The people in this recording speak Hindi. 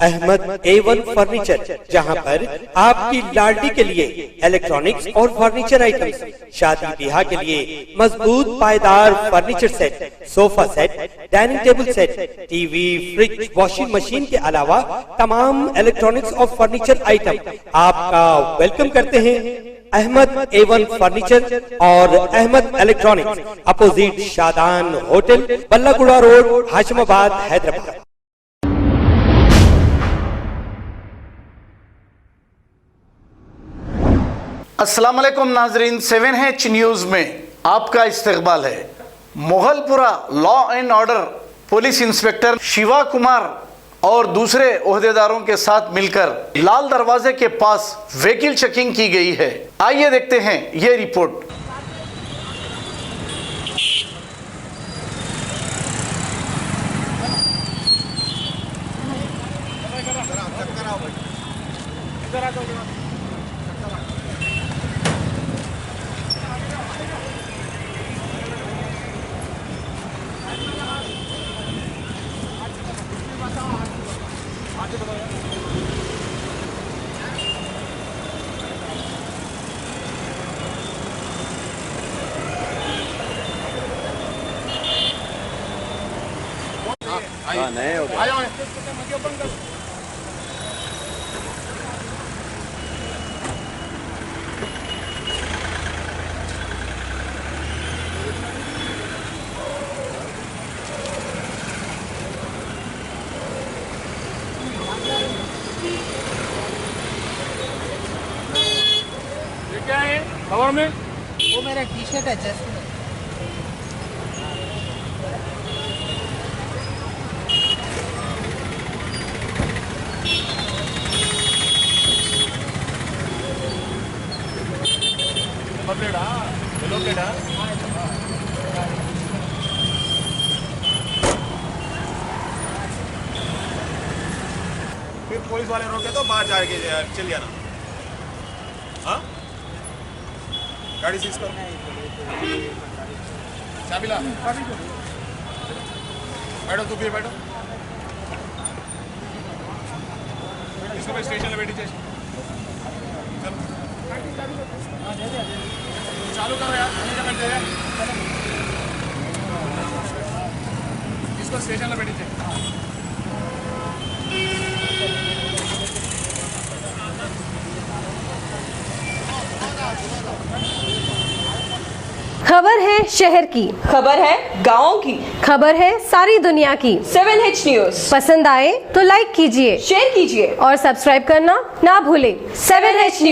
अहमद A1 फर्नीचर, जहां पर आपकी लाडली के लिए इलेक्ट्रॉनिक्स और फर्नीचर आइटम्स, शादी ब्याह के लिए मजबूत पायदार furniture set, sofa set, dining table set, TV, fridge, washing machine के अलावा तमाम इलेक्ट्रॉनिक्स और फर्नीचर आइटम आपका वेलकम करते हैं। अहमद A1 फर्नीचर और Ahmed electronics, opposite Shadan hotel, Ballaguda road, Hashimabad, Hyderabad. अस्सलाम वालेकुम नाजरीन, 7H न्यूज़ में आपका इस्तकबाल है। Mogalpura law and order police inspector Shiva Kumar और दूसरे ओहदेदारों के साथ मिलकर लाल दरवाजे के पास व्हीकल चेकिंग की गई है। आइए देखते हैं ये रिपोर्ट। नए हो गए। ये क्या है कवर में? वो मेरा टी शर्ट है जस्ट में। फिर पुलिस वाले रोके तो बाहर जाके चल जाना। हाँ, गाड़ी सीज करो, चाबी ला, बैठो तू भी बैठो। इसको मैं स्टेशन में बैठी चलो चालू करो यार, इसको स्टेशन में बैठी खबर है शहर की, खबर है गाँव की, खबर है सारी दुनिया की। 7H न्यूज़ पसंद आए तो लाइक कीजिए, शेयर कीजिए और सब्सक्राइब करना ना भूलें। 7H news.